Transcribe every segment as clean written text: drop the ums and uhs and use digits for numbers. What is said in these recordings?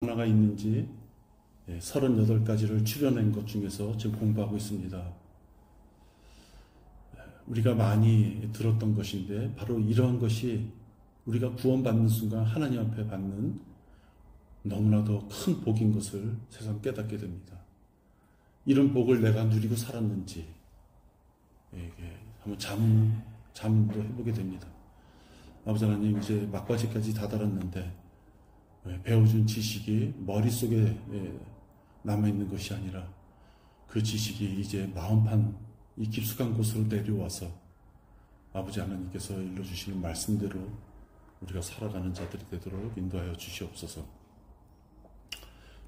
하나가 있는지 38가지를 추려낸 것 중에서 지금 공부하고 있습니다. 우리가 많이 들었던 것인데 바로 이러한 것이 우리가 구원받는 순간 하나님 앞에 받는 너무나도 큰 복인 것을 새삼 깨닫게 됩니다. 이런 복을 내가 누리고 살았는지 한번 잠도 해보게 됩니다. 아버지 하나님, 이제 막바지까지 다다랐는데 배워준 지식이 머릿속에 남아있는 것이 아니라 그 지식이 이제 마음판 이 깊숙한 곳으로 내려와서 아버지 하나님께서 일러주시는 말씀대로 우리가 살아가는 자들이 되도록 인도하여 주시옵소서.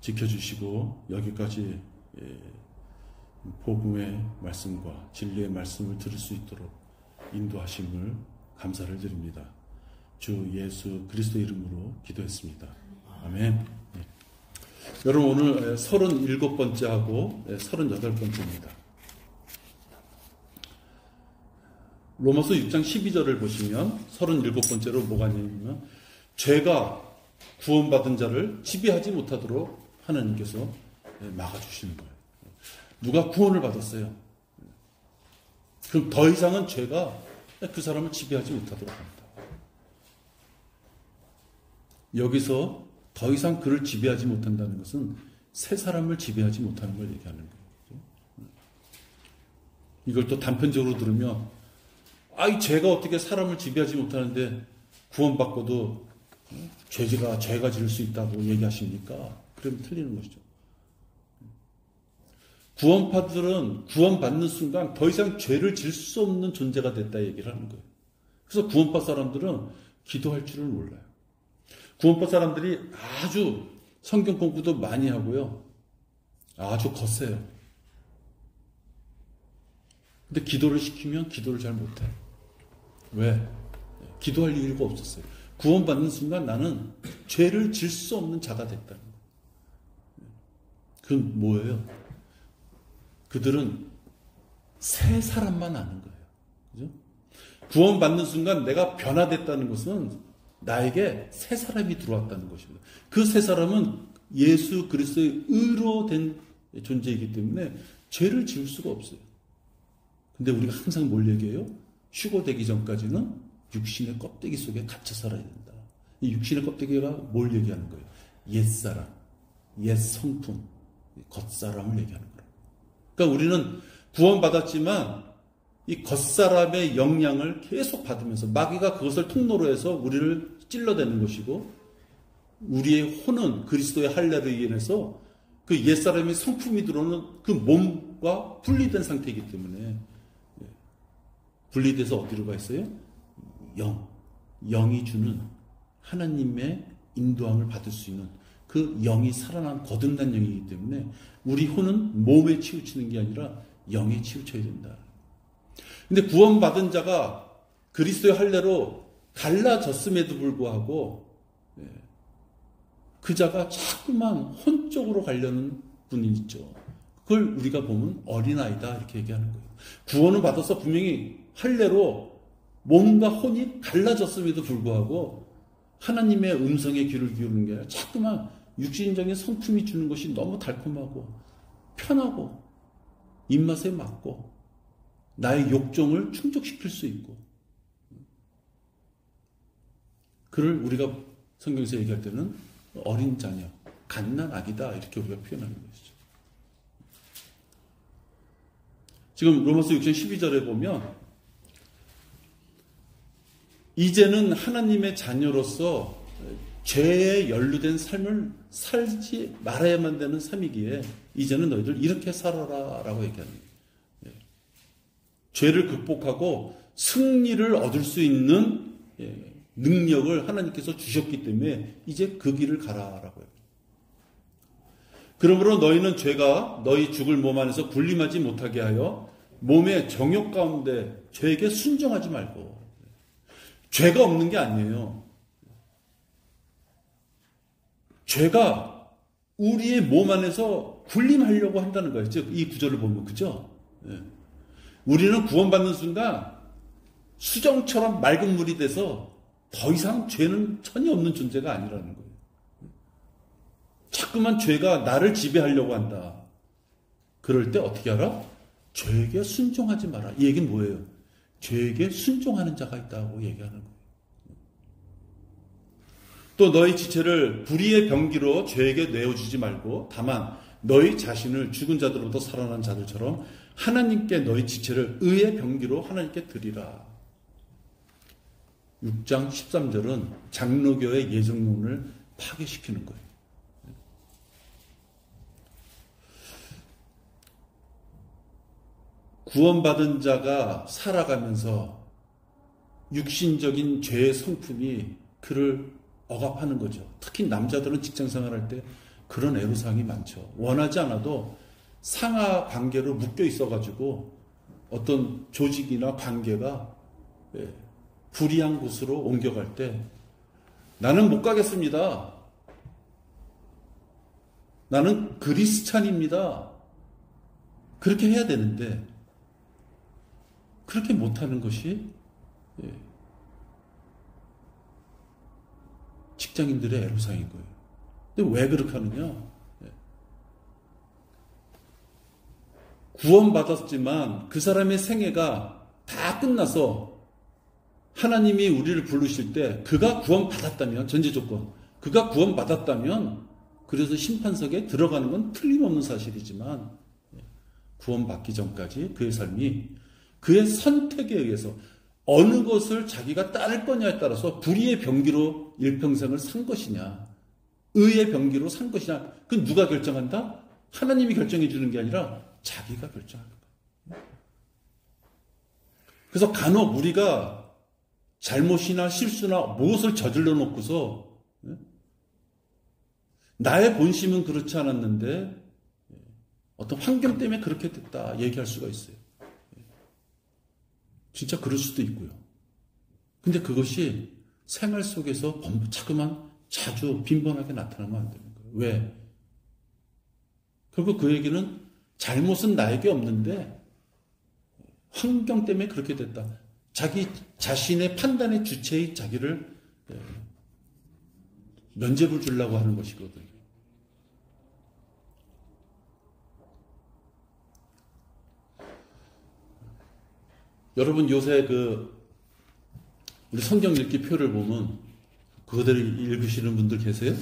지켜주시고 여기까지 복음의 말씀과 진리의 말씀을 들을 수 있도록 인도하심을 감사를 드립니다. 주 예수 그리스도의 이름으로 기도했습니다. 아멘. 네. 여러분, 오늘 37번째하고 38번째입니다. 로마서 6장 12절을 보시면 37번째로 뭐가 있냐면, 죄가 구원받은 자를 지배하지 못하도록 하나님께서 막아주시는 거예요. 누가 구원을 받았어요. 그럼 더 이상은 죄가 그 사람을 지배하지 못하도록 합니다. 여기서 더 이상 그를 지배하지 못한다는 것은 새 사람을 지배하지 못하는 걸 얘기하는 거예요. 이걸 또 단편적으로 들으면, 이 죄가 어떻게 사람을 지배하지 못하는데 구원받고도 죄가 지을 수 있다고 얘기하십니까? 그러면 틀리는 것이죠. 구원파들은 구원받는 순간 더 이상 죄를 지을 수 없는 존재가 됐다 얘기를 하는 거예요. 그래서 구원파 사람들은 기도할 줄을 몰라요. 구원파 사람들이 아주 성경 공부도 많이 하고요. 아주 거세요. 근데 기도를 시키면 기도를 잘 못해요. 왜? 기도할 이유가 없었어요. 구원받는 순간 나는 죄를 질 수 없는 자가 됐다는 거예요. 그건 뭐예요? 그들은 새 사람만 아는 거예요. 그죠? 구원받는 순간 내가 변화됐다는 것은 나에게 새 사람이 들어왔다는 것입니다. 그 새 사람은 예수 그리스도의 의로 된 존재이기 때문에 죄를 지을 수가 없어요. 근데 우리가 항상 뭘 얘기해요? 휴거되기 전까지는 육신의 껍데기 속에 갇혀 살아야 된다. 이 육신의 껍데기가 뭘 얘기하는 거예요? 옛사람, 옛 성품, 겉사람을 얘기하는 거예요. 그러니까 우리는 구원받았지만 이 겉사람의 영향을 계속 받으면서 마귀가 그것을 통로로 해서 우리를 찔러대는 것이고, 우리의 혼은 그리스도의 할례로 인해서 그 옛사람의 성품이 들어오는 그 몸과 분리된 상태이기 때문에, 분리돼서 어디로 가 있어요? 영이 주는 하나님의 인도함을 받을 수 있는 그 영이 살아난 거듭난 영이기 때문에 우리 혼은 몸에 치우치는 게 아니라 영에 치우쳐야 된다. 근데 구원받은 자가 그리스도의 할례로 갈라졌음에도 불구하고 그 자가 자꾸만 혼 쪽으로 가려는 분이 있죠. 그걸 우리가 보면 어린아이다 이렇게 얘기하는 거예요. 구원을 받아서 분명히 할례로 몸과 혼이 갈라졌음에도 불구하고 하나님의 음성에 귀를 기울이는 게 아니라 자꾸만 육신적인 성품이 주는 것이 너무 달콤하고 편하고 입맛에 맞고 나의 욕정을 충족시킬 수 있고, 그를 우리가 성경에서 얘기할 때는 어린 자녀, 갓난아기다 이렇게 우리가 표현하는 것이죠. 지금 로마서 6장 12절에 보면, 이제는 하나님의 자녀로서 죄에 연루된 삶을 살지 말아야만 되는 삶이기에 이제는 너희들 이렇게 살아라 라고 얘기하는 거예요. 죄를 극복하고 승리를 얻을 수 있는 능력을 하나님께서 주셨기 때문에 이제 그 길을 가라라고 해요. 그러므로 너희는 죄가 너희 죽을 몸 안에서 군림하지 못하게 하여 몸의 정욕 가운데 죄에게 순종하지 말고. 죄가 없는 게 아니에요. 죄가 우리의 몸 안에서 군림하려고 한다는 거예요. 즉, 이 구절을 보면, 그죠? 우리는 구원받는 순간 수정처럼 맑은 물이 돼서 더 이상 죄는 전혀 없는 존재가 아니라는 거예요. 자꾸만 죄가 나를 지배하려고 한다. 그럴 때 어떻게 하라? 죄에게 순종하지 마라. 이 얘기는 뭐예요? 죄에게 순종하는 자가 있다고 얘기하는 거예요. 또 너희 지체를 불의의 병기로 죄에게 내어주지 말고 다만 너희 자신을 죽은 자들로부터 살아난 자들처럼 하나님께 너희 지체를 의의 병기로 하나님께 드리라. 6장 13절은 장로교의 예정론을 파괴시키는 거예요. 구원받은 자가 살아가면서 육신적인 죄의 성품이 그를 억압하는 거죠. 특히 남자들은 직장생활할 때 그런 애로사항이 많죠. 원하지 않아도 상하 관계로 묶여 있어가지고 어떤 조직이나 관계가 불이한 곳으로 옮겨갈 때 나는 못 가겠습니다. 나는 그리스찬입니다. 그렇게 해야 되는데 그렇게 못하는 것이 직장인들의 애로사항인 거예요. 근데 왜 그렇게 하느냐? 구원받았지만 그 사람의 생애가 다 끝나서 하나님이 우리를 부르실 때 그가 구원받았다면, 전제 조건, 그가 구원받았다면 그래서 심판석에 들어가는 건 틀림없는 사실이지만 구원받기 전까지 그의 삶이 그의 선택에 의해서 어느 것을 자기가 따를 거냐에 따라서 불의의 병기로 일평생을 산 것이냐, 의의 병기로 산 것이냐, 그건 누가 결정한다? 하나님이 결정해 주는 게 아니라 자기가 결정하는 거예요. 그래서 간혹 우리가 잘못이나 실수나 무엇을 저질러 놓고서 나의 본심은 그렇지 않았는데 어떤 환경 때문에 그렇게 됐다 얘기할 수가 있어요. 진짜 그럴 수도 있고요. 근데 그것이 생활 속에서 자꾸만 자주 빈번하게 나타나면 안 되는 거예요. 왜? 결국 그 얘기는 잘못은 나에게 없는데 환경 때문에 그렇게 됐다. 자기 자신의 판단의 주체의 자기를 면죄부를 주려고 하는 것이거든요. 여러분 요새 우리 성경 읽기 표를 보면 그거대로 읽으시는 분들 계세요?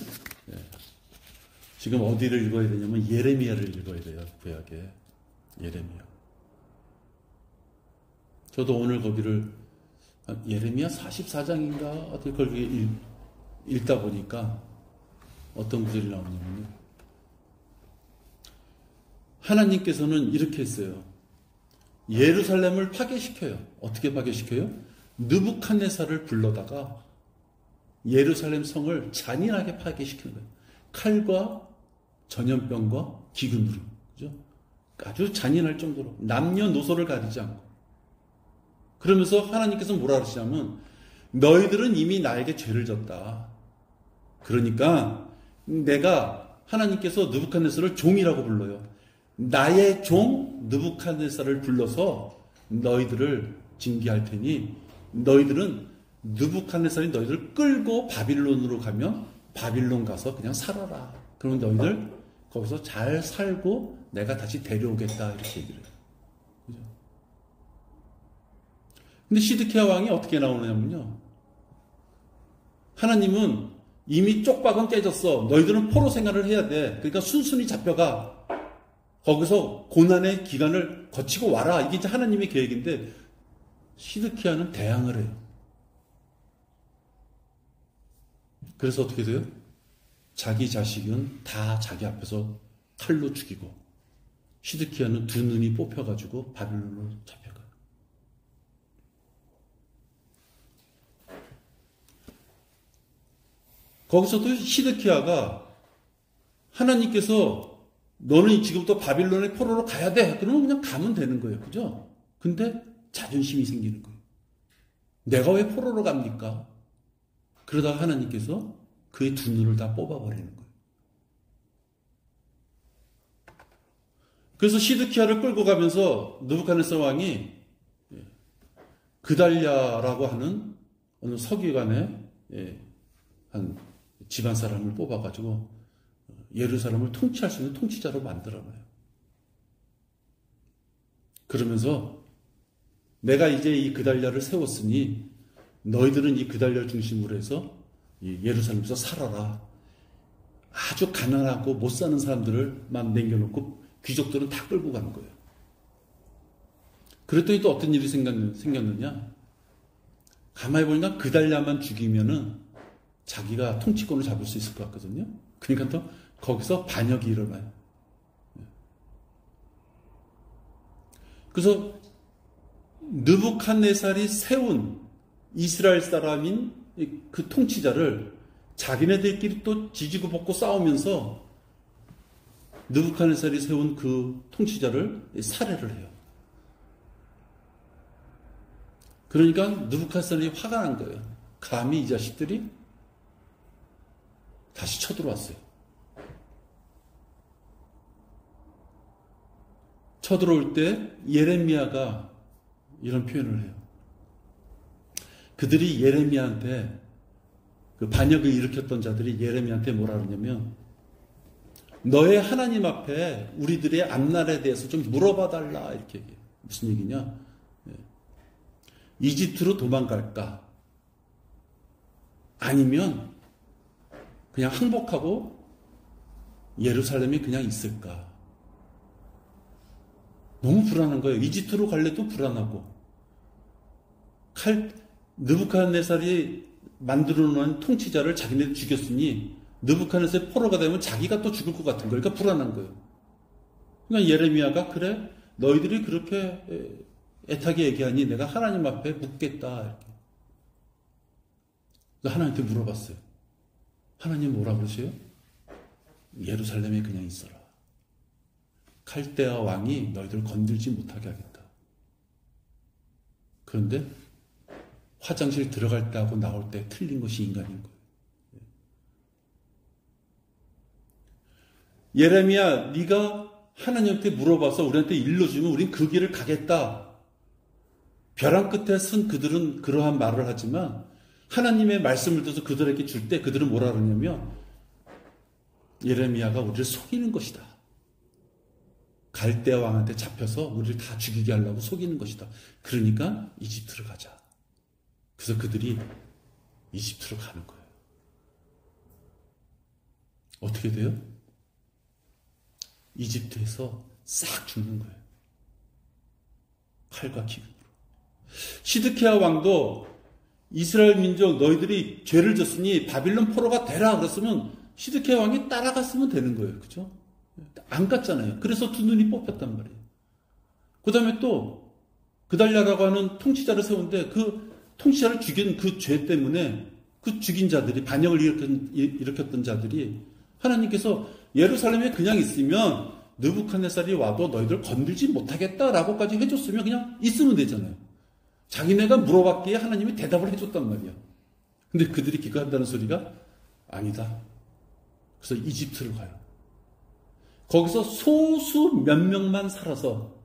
지금 어디를 읽어야 되냐면 예레미야를 읽어야 돼요. 구약에 예레미야. 저도 오늘 거기를 예레미야 44장인가 어떻게 거기 읽다 보니까 어떤 구절이 나오냐면요. 하나님께서는 이렇게 했어요. 예루살렘을 파괴시켜요. 어떻게 파괴시켜요? 느부갓네살을 불러다가 예루살렘 성을 잔인하게 파괴시키는 거예요. 칼과 전염병과 기근으로. 그죠? 아주 잔인할 정도로 남녀노소를 가리지 않고. 그러면서 하나님께서 뭐라 그러시냐면 너희들은 이미 나에게 죄를 졌다. 그러니까 내가 하나님께서 느부갓네살을 종이라고 불러요. 나의 종 느부갓네살을 불러서 너희들을 징계할 테니 너희들은 느부갓네살이 너희들을 끌고 바빌론으로 가면 바빌론 가서 그냥 살아라. 그러면 너희들 거기서 잘 살고 내가 다시 데려오겠다 이렇게 얘기를 해요. 그죠? 근데 시드키야 왕이 어떻게 나오느냐면요. 하나님은 이미 쪽박은 깨졌어. 너희들은 포로 생활을 해야 돼. 그러니까 순순히 잡혀가. 거기서 고난의 기간을 거치고 와라. 이게 이제 하나님의 계획인데 시드키야는 대항을 해요. 그래서 어떻게 돼요? 자기 자식은 다 자기 앞에서 칼로 죽이고 시드키야는 두 눈이 뽑혀가지고 바빌론으로 잡혀가요. 거기서도 시드키야가 하나님께서 너는 지금부터 바빌론의 포로로 가야 돼. 그러면 그냥 가면 되는 거예요. 그죠? 근데 자존심이 생기는 거예요. 내가 왜 포로로 갑니까? 그러다가 하나님께서 그의 두 눈을 다 뽑아버리는 거예요. 그래서 시드키야를 끌고 가면서 느부갓네살 왕이 그달랴라고 하는 어느 서기관의 한 집안 사람을 뽑아가지고 예루살렘을 통치할 수 있는 통치자로 만들어놔요. 그러면서 내가 이제 이 그달랴를 세웠으니 너희들은 이 그달랴를 중심으로 해서 이 예루살렘에서 살아라. 아주 가난하고 못 사는 사람들을만 남겨놓고 귀족들은 다 끌고 가는 거예요. 그랬더니 또 어떤 일이 생겼느냐? 가만히 보니까 그달랴만 죽이면은 자기가 통치권을 잡을 수 있을 것 같거든요. 그러니까 또 거기서 반역이 일어나요. 그래서 느부갓네살이 세운 이스라엘 사람인 그 통치자를 자기네들끼리 또 지지고 볶고 싸우면서 느부갓네살이 세운 그 통치자를 살해를 해요. 그러니까 느부갓네살이 화가 난 거예요. 감히 이 자식들이 다시 쳐들어왔어요. 쳐들어올 때 예레미야가 이런 표현을 해요. 그들이 예레미야한테 그 반역을 일으켰던 자들이 예레미야한테 뭐라 그러냐면 너의 하나님 앞에 우리들의 앞날에 대해서 좀 물어봐 달라 이렇게 얘기해요. 무슨 얘기냐? 이집트로 도망갈까? 아니면 그냥 항복하고 예루살렘에 그냥 있을까? 너무 불안한 거예요. 이집트로 갈래도 불안하고 느부갓네살이 만들어 놓은 통치자를 자기네들 죽였으니 느부갓네살이 포로가 되면 자기가 또 죽을 것 같은 거예요. 그러니까 불안한 거예요. 그러니까 예레미야가 그래 너희들이 그렇게 애타게 얘기하니 내가 하나님 앞에 묻겠다 이렇게. 그래서 하나님께 물어봤어요. 하나님 뭐라 그러세요? 예루살렘에 그냥 있어라. 칼데아 왕이 너희들 건들지 못하게 하겠다. 그런데 화장실 들어갈 때 하고 나올 때 틀린 것이 인간인 거예요. 예레미야, 네가 하나님한테 물어봐서 우리한테 일러주면 우린 그 길을 가겠다. 벼랑 끝에 쓴 그들은 그러한 말을 하지만 하나님의 말씀을 들어서 그들에게 줄 때 그들은 뭐라 그러냐면 예레미야가 우리를 속이는 것이다. 갈대아 왕한테 잡혀서 우리를 다 죽이게 하려고 속이는 것이다. 그러니까 이집트로 가자. 그래서 그들이 이집트로 가는 거예요. 어떻게 돼요? 이집트에서 싹 죽는 거예요. 칼과 기근으로. 시드키야 왕도 이스라엘 민족 너희들이 죄를 졌으니 바빌론 포로가 되라 그랬으면 시드키야 왕이 따라갔으면 되는 거예요. 그죠? 안 갔잖아요. 그래서 두 눈이 뽑혔단 말이에요. 그 다음에 또 그달랴라고 하는 통치자를 세운데 그 통치자를 죽인 그 죄 때문에 그 죽인 자들이 반역을 일으켰던 자들이 하나님께서 예루살렘에 그냥 있으면 느부갓네살이 와도 너희들 건들지 못하겠다라고까지 해줬으면 그냥 있으면 되잖아요. 자기네가 물어봤기에 하나님이 대답을 해줬단 말이야. 근데 그들이 기거한다는 소리가 아니다. 그래서 이집트를 가요. 거기서 소수 몇 명만 살아서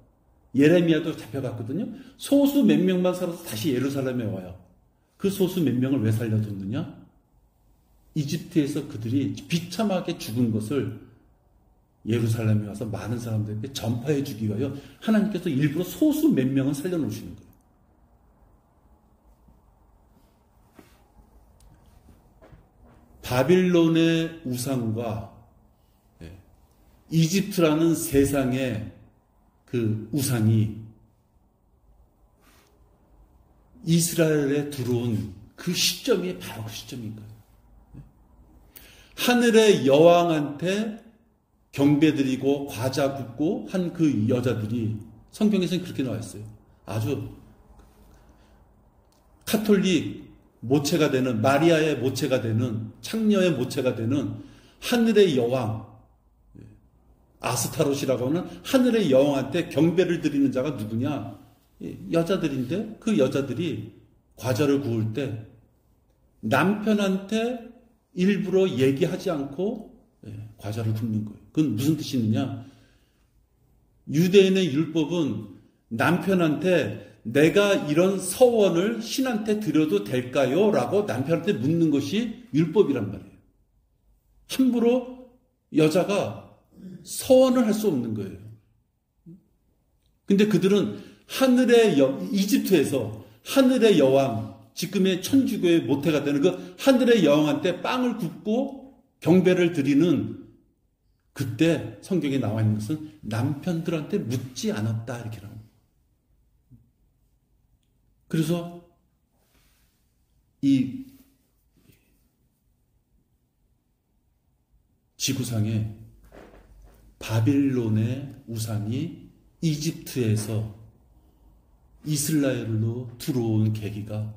예레미야도 잡혀갔거든요. 소수 몇 명만 살아서 다시 예루살렘에 와요. 그 소수 몇 명을 왜 살려뒀느냐? 이집트에서 그들이 비참하게 죽은 것을 예루살렘에 와서 많은 사람들에게 전파해 주기 위하여 하나님께서 일부러 소수 몇 명은 살려놓으시는 거예요. 바빌론의 우상과 이집트라는 세상의 그 우상이 이스라엘에 들어온 그 시점이 바로 그 시점인 거예요. 하늘의 여왕한테 경배드리고 과자 굽고 한 그 여자들이 성경에서는 그렇게 나와 있어요. 아주 카톨릭 모체가 되는 마리아의 모체가 되는 창녀의 모체가 되는 하늘의 여왕 아스타롯이라고 하는 하늘의 여왕한테 경배를 드리는 자가 누구냐? 여자들인데 그 여자들이 과자를 구울 때 남편한테 일부러 얘기하지 않고 과자를 굽는 거예요. 그건 무슨 뜻이 있느냐? 유대인의 율법은 남편한테 내가 이런 서원을 신한테 드려도 될까요? 라고 남편한테 묻는 것이 율법이란 말이에요. 함부로 여자가 서원을 할 수 없는 거예요. 근데 그들은 이집트에서 하늘의 여왕, 지금의 천주교의 모태가 되는 그 하늘의 여왕한테 빵을 굽고 경배를 드리는, 그때 성경에 나와 있는 것은 남편들한테 묻지 않았다 이렇게 나옵니다. 그래서 이 지구상에 바빌론의 우상이 이집트에서 이스라엘로 들어온 계기가,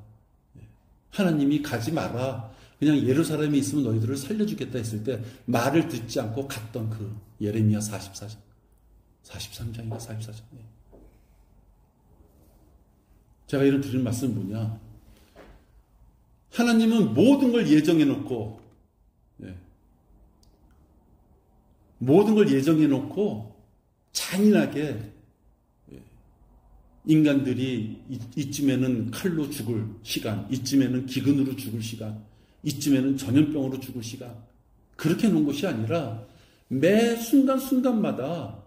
하나님이 가지 마라, 그냥 예루살렘에 있으면 너희들을 살려주겠다 했을 때 말을 듣지 않고 갔던 그 예레미야 43장인가 44장. 제가 이런 드리는 말씀은 뭐냐, 하나님은 모든 걸 예정해 놓고, 모든 걸 예정해 놓고 잔인하게 인간들이 이쯤에는 칼로 죽을 시간, 이쯤에는 기근으로 죽을 시간, 이쯤에는 전염병으로 죽을 시간, 그렇게 놓은 것이 아니라 매 순간순간마다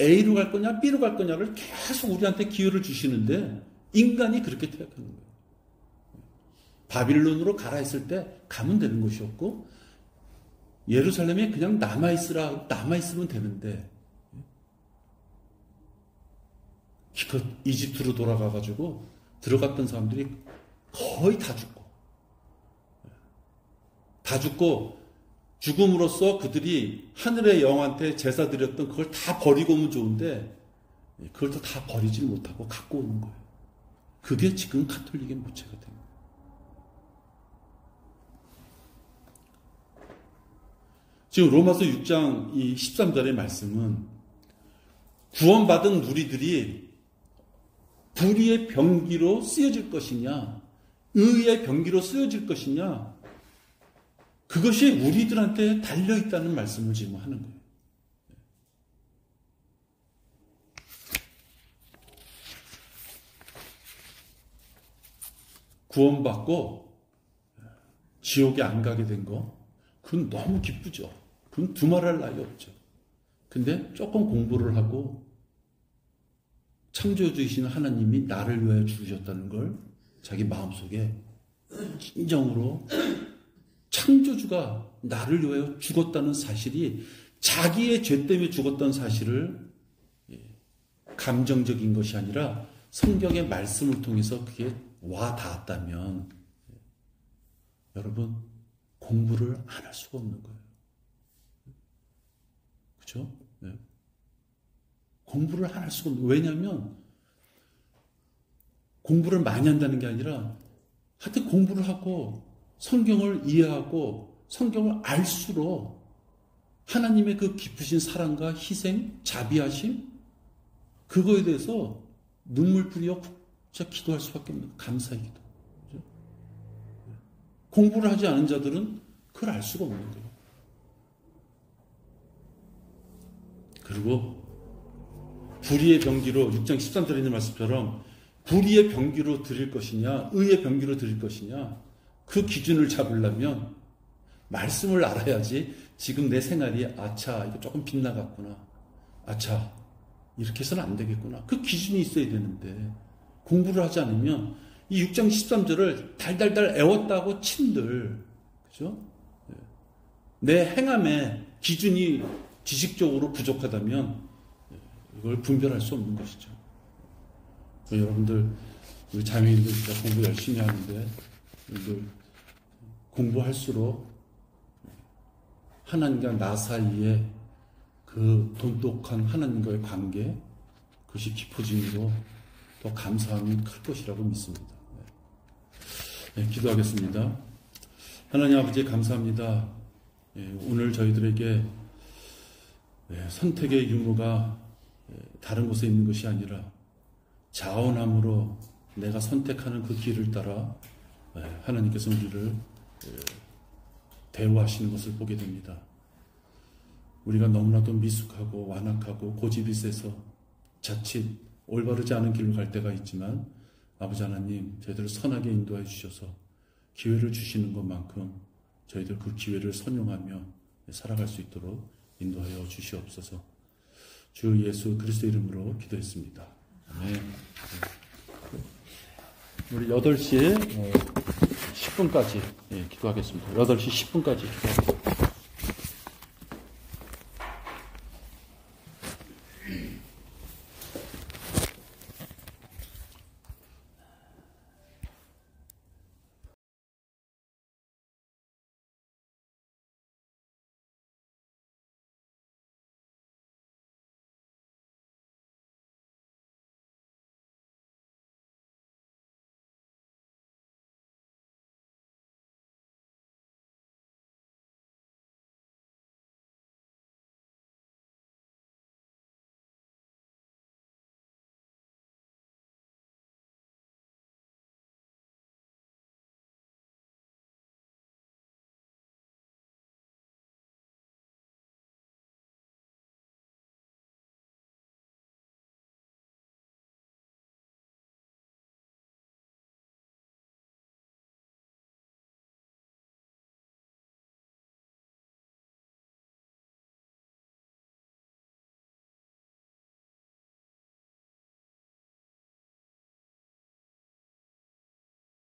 A로 갈 거냐 B로 갈 거냐를 계속 우리한테 기회를 주시는데, 인간이 그렇게 태역하는 거예요. 바빌론으로 가라 했을 때 가면 되는 것이었고, 예루살렘에 그냥 남아있으면 되는데, 기껏 이집트로 돌아가가지고 들어갔던 사람들이 거의 다 죽고 죽음으로써 그들이 하늘의 여왕한테 제사 드렸던 그걸 다 버리고 오면 좋은데, 그걸 또 다 버리지 못하고 갖고 오는 거예요. 그게 지금 가톨릭의 모체가 됩니다. 지금 로마서 6장 이 13절의 말씀은 구원받은 우리들이 불의의 병기로 쓰여질 것이냐, 의의 병기로 쓰여질 것이냐, 그것이 우리들한테 달려있다는 말씀을 지금 하는 거예요. 구원받고 지옥에 안 가게 된 거, 그건 너무 기쁘죠. 그건 두말할 나위 없죠. 근데 조금 공부를 하고 창조주이신 하나님이 나를 위하여 죽으셨다는 걸 자기 마음속에 진정으로, 창조주가 나를 위하여 죽었다는 사실이, 자기의 죄 때문에 죽었다는 사실을 감정적인 것이 아니라 성경의 말씀을 통해서 그게 와 닿았다면, 여러분 공부를 안 할 수가 없는 거예요. 그렇죠? 네. 공부를 안 할 수가 없는 거예요. 왜냐하면 공부를 많이 한다는 게 아니라, 하여튼 공부를 하고 성경을 이해하고 성경을 알수록 하나님의 그 깊으신 사랑과 희생, 자비하심, 그거에 대해서 눈물 뿌려 진짜 기도할 수밖에 없는, 감사의 기도. 그렇죠? 공부를 하지 않은 자들은 그걸 알 수가 없는 거예요. 그리고 불의의 병기로, 6장 13절에 있는 말씀처럼 불의의 병기로 드릴 것이냐, 의의 병기로 드릴 것이냐, 그 기준을 잡으려면 말씀을 알아야지. 지금 내 생활이, 아차 이거 조금 빗나갔구나, 아차 이렇게 해서는 안 되겠구나, 그 기준이 있어야 되는데, 공부를 하지 않으면 이 6장 13절을 달달달 애웠다고 친들, 그죠? 내 행함의 기준이 지식적으로 부족하다면 이걸 분별할 수 없는 것이죠. 여러분들, 우리 자매님들 진짜 공부 열심히 하는데, 공부할수록 하나님과 나 사이에 그 돈독한 하나님과의 관계, 그것이 깊어짐으로 더 감사함이 클 것이라고 믿습니다. 네, 기도하겠습니다. 하나님 아버지 감사합니다. 오늘 저희들에게 선택의 유무가 다른 곳에 있는 것이 아니라 자원함으로 내가 선택하는 그 길을 따라 하나님께서 우리를 대우하시는 것을 보게 됩니다. 우리가 너무나도 미숙하고 완악하고 고집이 세서 자칫 올바르지 않은 길로 갈 때가 있지만, 아버지 하나님 저희들을 선하게 인도해 주셔서 기회를 주시는 것만큼 저희들 그 기회를 선용하며 살아갈 수 있도록 인도하여 주시옵소서. 주 예수 그리스도 이름으로 기도했습니다. 아멘. 우리 8시 10분까지 기도하겠습니다. 8시 10분까지 기도하겠습니다.